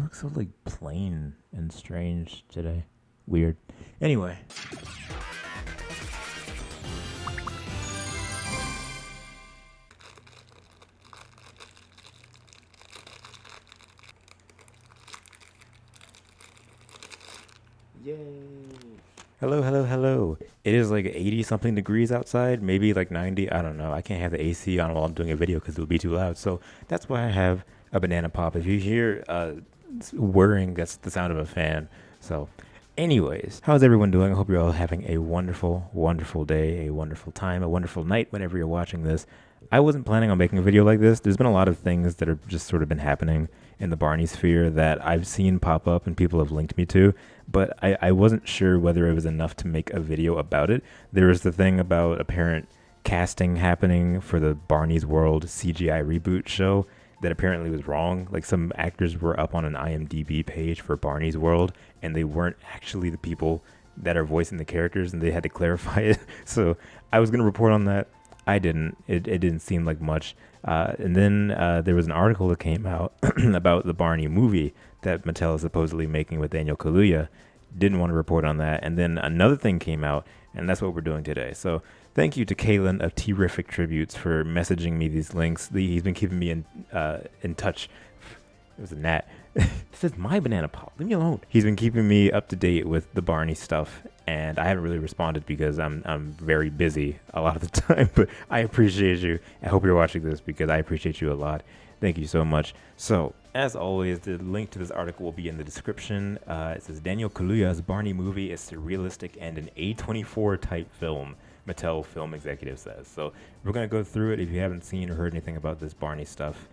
looks so like plain and strange today. Weird. Anyway. Yay. Hello, hello, hello. It is like 80 something degrees outside, maybe like 90. I don't know. I can't have the AC on while I'm doing a video because it would be too loud. So that's why I have a banana pop. If you hear whirring, that's the sound of a fan. So, anyways, how's everyone doing? I hope you're all having a wonderful, wonderful day, a wonderful time, a wonderful night whenever you're watching this. I wasn't planning on making a video like this. There's been a lot of things that have just sort of been happening in the Barney sphere that I've seen pop up and people have linked me to, but I wasn't sure whether it was enough to make a video about it. There was the thing about apparent casting happening for the Barney's World CGI reboot show that apparently was wrong. Like some actors were up on an IMDb page for Barney's World and they weren't actually the people that are voicing the characters, and they had to clarify it. So I was going to report on that. I didn't. It didn't seem like much. And then there was an article that came out about the Barney movie that Mattel is supposedly making with Daniel Kaluuya. Didn't want to report on that. And then another thing came out, and that's what we're doing today. So thank you to Kalen of Terrific Tributes for messaging me these links. He's been keeping me in touch. It was a gnat. This is my banana pop. Leave me alone. He's been keeping me up to date with the Barney stuff, and I haven't really responded because I'm very busy a lot of the time. But I appreciate you. I hope you're watching this because I appreciate you a lot. Thank you so much. So, as always, the link to this article will be in the description. It says Daniel Kaluuya's Barney movie is surrealistic and an A24 type film, Mattel film executive says. So we're going to go through it. If you haven't seen or heard anything about this Barney stuff,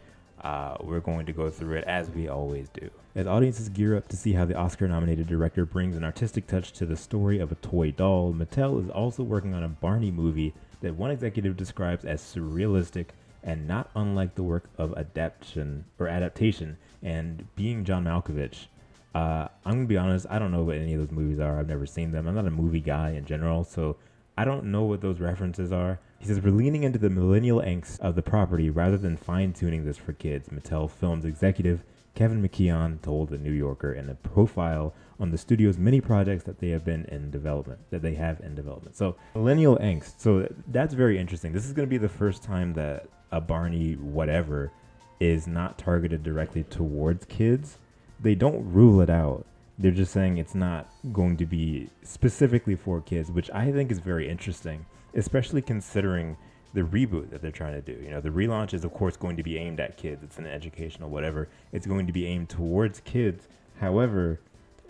we're going to go through it as we always do. As audiences gear up to see how the Oscar-nominated director brings an artistic touch to the story of a toy doll, Mattel is also working on a Barney movie that one executive describes as surrealistic and not unlike the work of adaptation. And being John Malkovich, I'm gonna be honest, I don't know what any of those movies are. I've never seen them. I'm not a movie guy in general, so I don't know what those references are. He says, we're leaning into the millennial angst of the property rather than fine-tuning this for kids. Mattel Films executive Kevin McKeon told The New Yorker in a profile on the studio's many projects that they have in development. So millennial angst. So that's very interesting. This is going to be the first time that a Barney whatever is not targeted directly towards kids. They don't rule it out. They're just saying it's not going to be specifically for kids, which I think is very interesting, especially considering the reboot that they're trying to do. You know, the relaunch is, of course, going to be aimed at kids. It's an educational whatever. It's going to be aimed towards kids. However,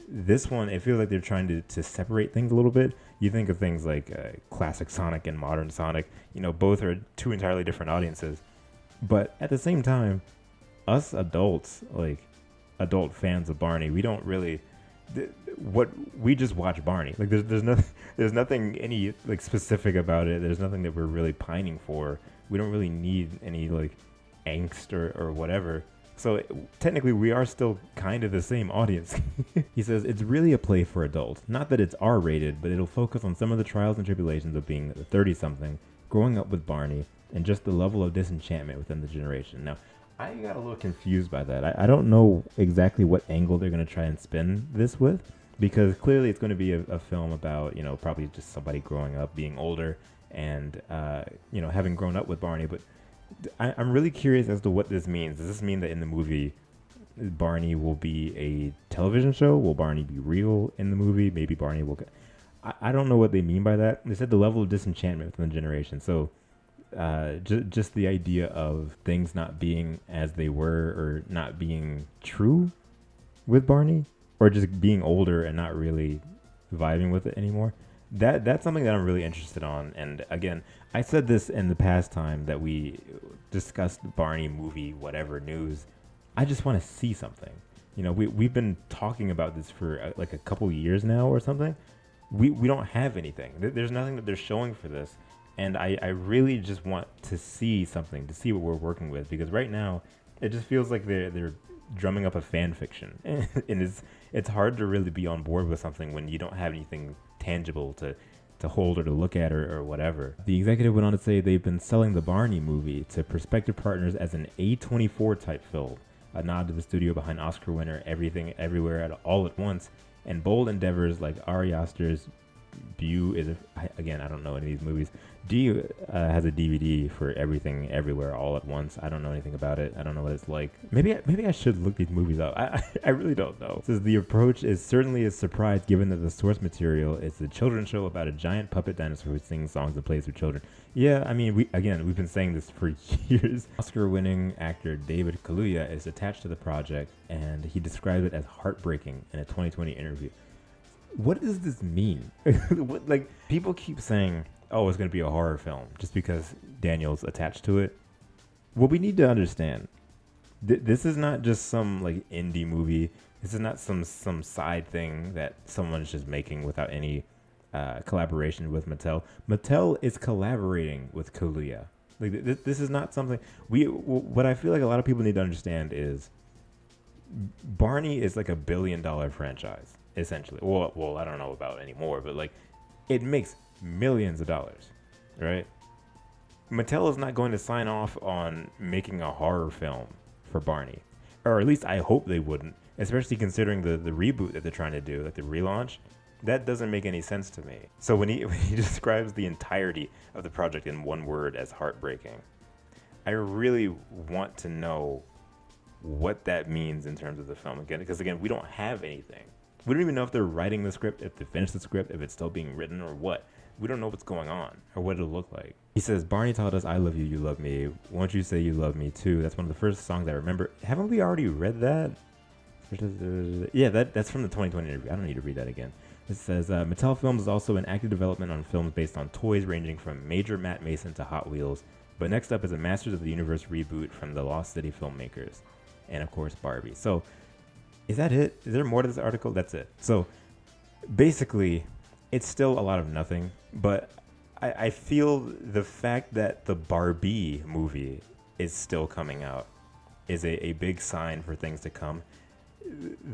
this one, it feels like they're trying to separate things a little bit. You think of things like classic Sonic and modern Sonic. You know, both are two entirely different audiences. But at the same time, us adults, like adult fans of Barney, we don't really... we just watch Barney. Like there's nothing any like specific about it. There's nothing that we're really pining for. We don't really need any like angst or whatever. So technically we are still kind of the same audience. He says it's really a play for adults. Not that it's R-rated, but it'll focus on some of the trials and tribulations of being a 30-something, growing up with Barney, and just the level of disenchantment within the generation. Now, I got a little confused by that. I don't know exactly what angle they're going to try and spin this with, because clearly it's going to be a film about, you know, probably just somebody growing up, being older, and, you know, having grown up with Barney. But I'm really curious as to what this means. Does this mean that in the movie, Barney will be a television show? Will Barney be real in the movie? Maybe Barney will... I don't know what they mean by that. They said the level of disenchantment within the generation. So... just the idea of things not being as they were, or not being true with Barney, or just being older and not really vibing with it anymore. That's something that I'm really interested on. And again, I said this in the past time that we discussed the Barney movie, whatever news. I just want to see something. You know, we've been talking about this for like a couple years now or something. We don't have anything. There's nothing that they're showing for this. And I really just want to see something, to see what we're working with, because right now it just feels like they're drumming up a fan fiction, and it's hard to really be on board with something when you don't have anything tangible to hold or to look at or whatever. The executive went on to say they've been selling the Barney movie to prospective partners as an A24 type film, a nod to the studio behind Oscar winner Everything Everywhere at All at Once, and bold endeavors like Ari Aster's Bew is again, I don't know any of these movies. D has a DVD for Everything Everywhere All at Once. I don't know anything about it. I don't know what it's like. Maybe I should look these movies up. I really don't know. It says the approach is certainly a surprise given that the source material is a children's show about a giant puppet dinosaur who sings songs and plays for children. Yeah, I mean, we've been saying this for years. Oscar-winning actor David Kaluuya is attached to the project, and he described it as heartbreaking in a 2020 interview. What does this mean? Like, people keep saying, oh, it's going to be a horror film just because Daniel's attached to it. What we need to understand, this is not just some like indie movie. This is not some side thing that someone's just making without any collaboration with Mattel. Mattel is collaborating with Kaluuya. Like, this is not something what I feel like a lot of people need to understand is Barney is like $1 billion franchise. Essentially, well, I don't know about anymore, but like, it makes millions of dollars, right? Mattel is not going to sign off on making a horror film for Barney, or at least I hope they wouldn't, especially considering the reboot that they're trying to do, like the relaunch. That doesn't make any sense to me. So when he describes the entirety of the project in one word as heartbreaking, I really want to know what that means in terms of the film again, because again, we don't have anything. We don't even know if they're writing the script, if they finished the script, if it's still being written or what. We don't know what's going on or what it'll look like. He says, Barney taught us, I love you, you love me. Won't you say you love me too? That's one of the first songs I remember. Haven't we already read that? Yeah, that's from the 2020 interview. I don't need to read that again. It says, Mattel Films is also in active development on films based on toys ranging from Major Matt Mason to Hot Wheels. But next up is a Masters of the Universe reboot from the Lost City filmmakers. And of course, Barbie. So, is that it? Is there more to this article? That's it. So basically, it's still a lot of nothing, but I feel the fact that the Barbie movie is still coming out is a big sign for things to come.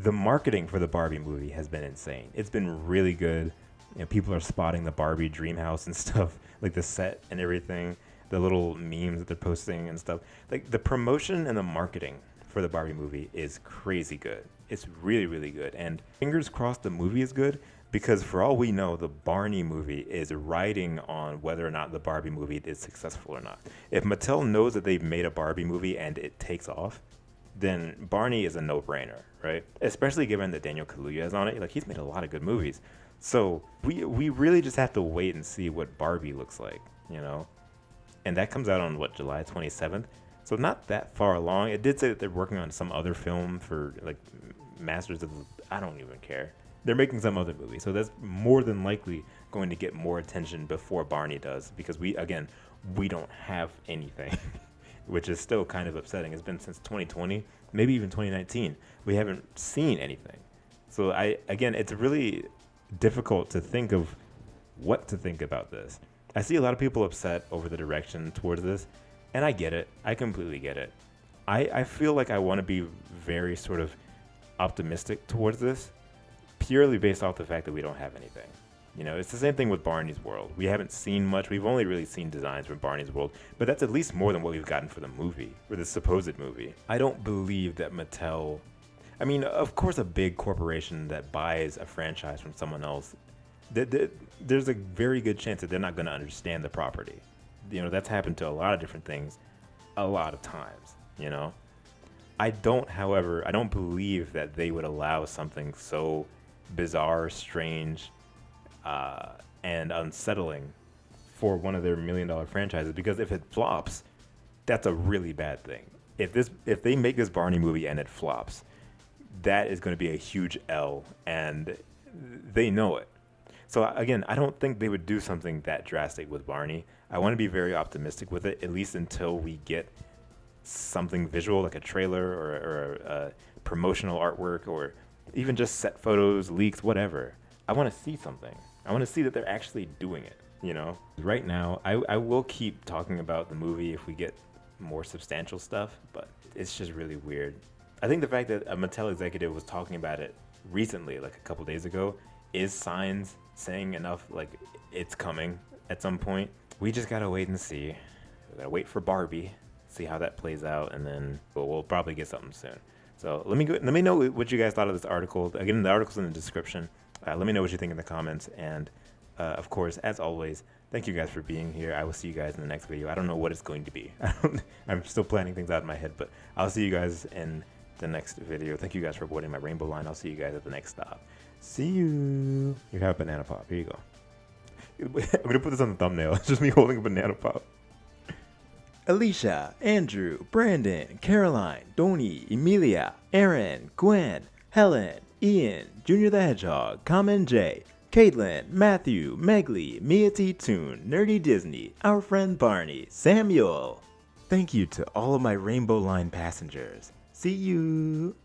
The marketing for the Barbie movie has been insane. It's been really good. You know, people are spotting the Barbie dream house and stuff, like the set and everything, the little memes that they're posting and stuff. Like, the promotion and the marketing for the Barbie movie is crazy good. It's really, really good. And fingers crossed the movie is good, because for all we know, the Barney movie is riding on whether or not the Barbie movie is successful or not. If Mattel knows that they've made a Barbie movie and it takes off, then Barney is a no-brainer, right? Especially given that Daniel Kaluuya is on it. Like, he's made a lot of good movies. So we really just have to wait and see what Barbie looks like, you know? And that comes out on, what, July 27th? So not that far along. It did say that they're working on some other film for, like, Masters of... I don't even care. They're making some other movie. So that's more than likely going to get more attention before Barney does. Because we don't have anything. Which is still kind of upsetting. It's been since 2020, maybe even 2019. We haven't seen anything. So it's really difficult to think of what to think about this. I see a lot of people upset over the direction towards this. And I get it. I completely get it. I feel like I want to be very sort of optimistic towards this, purely based off the fact that we don't have anything. You know, it's the same thing with Barney's World. We haven't seen much. We've only really seen designs from Barney's World, but that's at least more than what we've gotten for the movie, for the supposed movie. I don't believe that Mattel... I mean, of course, a big corporation that buys a franchise from someone else, there's a very good chance that they're not going to understand the property. You know, that's happened to a lot of different things a lot of times, you know? However, I don't believe that they would allow something so bizarre, strange, and unsettling for one of their $1 million franchises, because if it flops, that's a really bad thing. If they make this Barney movie and it flops, that is going to be a huge L, and they know it. So again, I don't think they would do something that drastic with Barney. I want to be very optimistic with it, at least until we get something visual, like a trailer or a promotional artwork, or even just set photos, leaks, whatever. I want to see something. I want to see that they're actually doing it, you know? Right now, I will keep talking about the movie if we get more substantial stuff, but it's just really weird. I think the fact that a Mattel executive was talking about it recently, like a couple days ago, is signs saying enough, like, it's coming at some point. We just gotta wait and see. We gotta wait for Barbie. see how that plays out, and then we'll probably get something soon. So let me know what you guys thought of this article. Again, the article's in the description. Let me know what you think in the comments, and of course, as always, thank you guys for being here. I will see you guys in the next video. I don't know what it's going to be. I'm still planning things out in my head, but I'll see you guys in the next video. Thank you guys for avoiding my rainbow line. I'll see you guys at the next stop. See you. You have a banana pop. Here you go. I'm going to put this on the thumbnail. It's just me holding a banana pop. Alicia, Andrew, Brandon, Caroline, Donnie, Emilia, Aaron, Gwen, Helen, Ian, Junior the Hedgehog, Common J, Caitlin, Matthew, Megley, Mia T. Toon, Nerdy Disney, our friend Barney, Samuel. Thank you to all of my rainbow line passengers. See you.